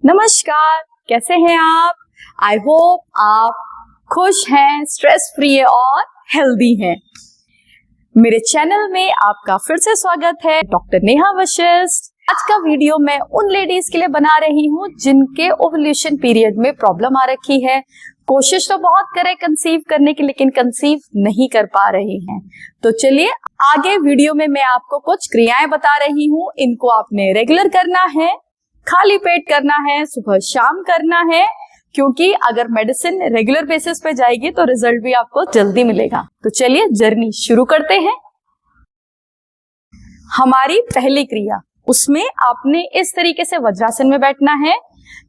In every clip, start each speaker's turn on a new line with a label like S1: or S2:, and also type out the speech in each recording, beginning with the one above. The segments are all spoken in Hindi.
S1: नमस्कार, कैसे हैं आप? आई होप आप खुश हैं, स्ट्रेस फ्री है और हेल्दी हैं। मेरे चैनल में आपका फिर से स्वागत है। डॉक्टर नेहा वशिष्ठ। आज का वीडियो मैं उन लेडीज के लिए बना रही हूँ जिनके ओव्यूलेशन पीरियड में प्रॉब्लम आ रखी है। कोशिश तो बहुत करें कंसीव करने की, लेकिन कंसीव नहीं कर पा रही हैं। तो चलिए आगे वीडियो में मैं आपको कुछ क्रियाएं बता रही हूँ। इनको आपने रेगुलर करना है, खाली पेट करना है, सुबह शाम करना है, क्योंकि अगर मेडिसिन रेगुलर बेसिस पे जाएगी तो रिजल्ट भी आपको जल्दी मिलेगा। तो चलिए जर्नी शुरू करते हैं। हमारी पहली क्रिया, उसमें आपने इस तरीके से वज्रासन में बैठना है।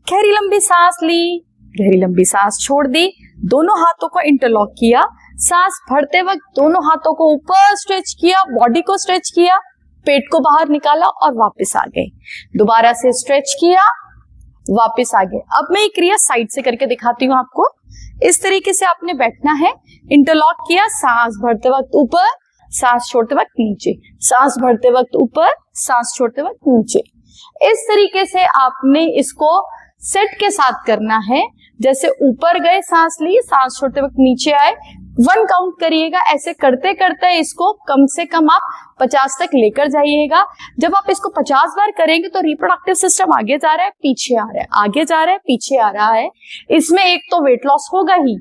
S1: गहरी लंबी सांस ली, गहरी लंबी सांस छोड़ दी, दोनों हाथों को इंटरलॉक किया, सांस भरते वक्त दोनों हाथों को ऊपर स्ट्रेच किया, बॉडी को स्ट्रेच किया, पेट को बाहर निकाला और वापस आ गए। दोबारा से स्ट्रेच किया, वापस आ गए। अब मैं ये क्रिया साइड से करके दिखाती हूँ आपको। इस तरीके से आपने बैठना है, इंटरलॉक किया, सांस भरते वक्त ऊपर, सांस छोड़ते वक्त नीचे, सांस भरते वक्त ऊपर, सांस छोड़ते वक्त नीचे। इस तरीके से आपने इसको सेट के साथ करना है। जैसे ऊपर गए, सांस ली, सांस छोड़ते वक्त नीचे आए, 1 काउंट करिएगा। ऐसे करते करते इसको कम से कम आप 50 तक लेकर जाइएगा। जब आप इसको 50 बार करेंगे तो रिप्रोडक्टिव सिस्टम आगे जा रहा है, पीछे आ रहा है, आगे जा रहा है, पीछे आ रहा है। इसमें एक तो वेट लॉस होगा ही,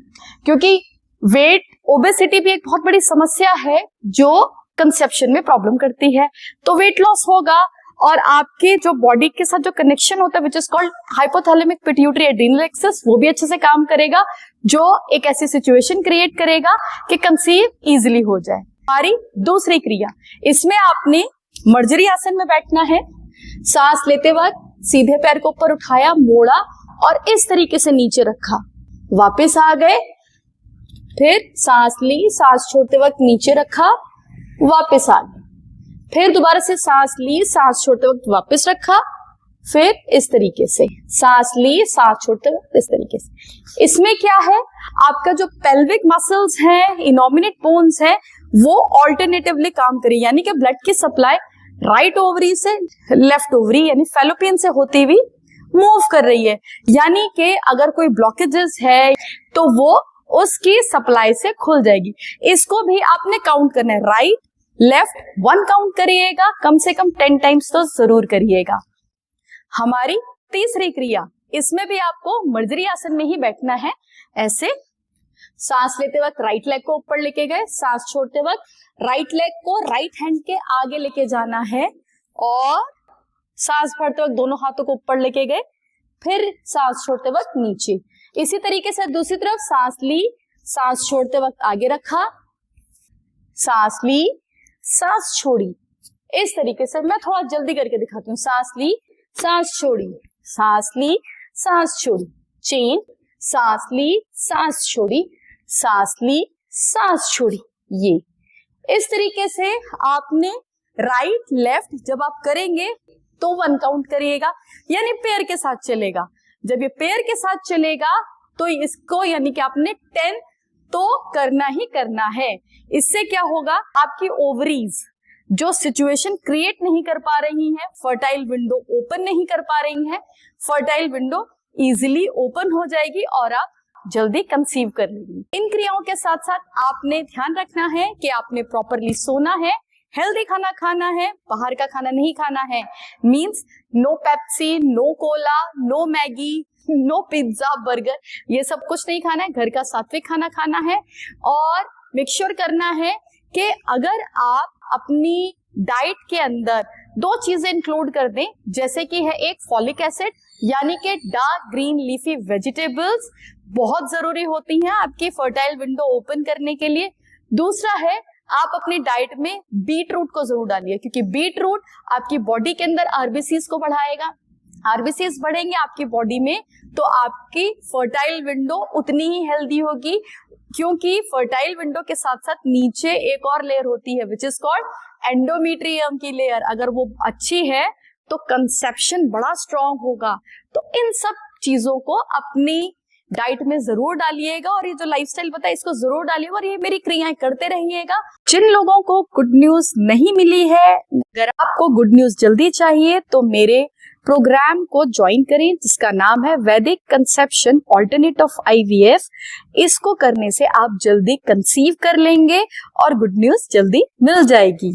S1: क्योंकि वेट ओबेसिटी भी एक बहुत बड़ी समस्या है जो कंसेप्शन में प्रॉब्लम करती है। तो वेट लॉस होगा और आपके जो बॉडी के साथ जो कनेक्शन होता है which is called hypothalamic pituitary adrenal axis, वो भी अच्छे से काम करेगा, जो एक ऐसी सिचुएशन क्रिएट करेगा कि कंसीव इजीली हो जाए। हमारी दूसरी क्रिया, इसमें आपने मर्जरी आसन में बैठना है। सांस लेते वक्त सीधे पैर को ऊपर उठाया, मोड़ा और इस तरीके से नीचे रखा, वापस आ गए। फिर सांस ली, सांस छोड़ते वक्त नीचे रखा, वापस आ गए। फिर दोबारा से सांस ली, सांस छोड़ते वक्त वापस रखा, फिर इस तरीके से सांस ली, सांस छोड़ते वक्त इस तरीके से। इसमें क्या है, आपका जो पेल्विक मसल्स हैं, इनोमिनेट बोन्स हैं, वो ऑल्टरनेटिवली काम करें, यानी कि ब्लड की सप्लाई राइट ओवरी से लेफ्ट ओवरी यानी फैलोपियन से होती हुई मूव कर रही है। यानी कि अगर कोई ब्लॉकेजेस है तो वो उसकी सप्लाई से खुल जाएगी। इसको भी आपने काउंट करना है, राइट लेफ्ट 1 काउंट करिएगा, कम से कम 10 टाइम्स तो जरूर करिएगा। हमारी तीसरी क्रिया, इसमें भी आपको मर्जरी आसन में ही बैठना है। ऐसे सांस लेते वक्त राइट लेग को ऊपर लेके गए, सांस छोड़ते वक्त राइट लेग को राइट हैंड के आगे लेके जाना है और सांस भरते वक्त दोनों हाथों को ऊपर लेके गए, फिर सांस छोड़ते वक्त नीचे। इसी तरीके से दूसरी तरफ सांस ली, सांस छोड़ते वक्त आगे रखा, सांस ली, सांस छोड़ी। इस तरीके से मैं थोड़ा जल्दी करके दिखाती हूँ। सांस ली, सांस छोड़ी, सांस ली, सांस छोड़ी, चेन, सांस ली, सांस छोड़ी, सांस ली, सांस छोड़ी। ये इस तरीके से आपने राइट लेफ्ट जब आप करेंगे तो 1 काउंट करिएगा, यानी पेयर के साथ चलेगा। जब ये पेयर के साथ चलेगा तो इसको यानी कि आपने 10 तो करना ही करना है। इससे क्या होगा, आपकी ओवरीज जो सिचुएशन क्रिएट नहीं कर पा रही हैं, फर्टाइल विंडो ओपन नहीं कर पा रही हैं, फर्टाइल विंडो इजीली ओपन हो जाएगी और आप जल्दी कंसीव कर लेंगे। इन क्रियाओं के साथ साथ आपने ध्यान रखना है कि आपने प्रॉपरली सोना है, हेल्दी खाना खाना है, बाहर का खाना नहीं खाना है। Means no Pepsi, no cola, no Maggi, no pizza, burger, ये सब कुछ नहीं खाना है। घर का सात्विक खाना खाना है और मेक श्योर करना है कि अगर आप अपनी डाइट के अंदर 2 चीजें इंक्लूड कर दें, जैसे कि है एक फॉलिक एसिड, यानी कि डार्क ग्रीन लीफी वेजिटेबल्स बहुत जरूरी होती हैं आपकी फर्टाइल विंडो ओपन करने के लिए। दूसरा है, आप अपनी डाइट में बीट रूट को जरूर डालिए, क्योंकि बीट रूट आपकी बॉडी के अंदर आरबीसीज को बढ़ाएगा। आरबीसीज बढ़ेंगे आपकी बॉडी में तो आपकी फर्टाइल विंडो उतनी ही हेल्दी होगी, क्योंकि फर्टाइल विंडो के साथ साथ नीचे एक और लेयर होती है विच इज कॉल्ड एंडोमेट्रियम की लेयर। अगर वो अच्छी है तो कंसेप्शन बड़ा स्ट्रांग होगा। तो इन सब चीजों को अपनी डाइट में जरूर डालिएगा और ये जो लाइफस्टाइल बताया इसको जरूर डालिएगा और ये मेरी क्रियाएं करते रहिएगा। जिन लोगों को गुड न्यूज नहीं मिली है, अगर आपको गुड न्यूज जल्दी चाहिए तो मेरे प्रोग्राम को ज्वाइन करें जिसका नाम है वैदिक कंसेप्शन ऑल्टरनेट ऑफ IVF। इसको करने से आप जल्दी कंसीव कर लेंगे और गुड न्यूज जल्दी मिल जाएगी।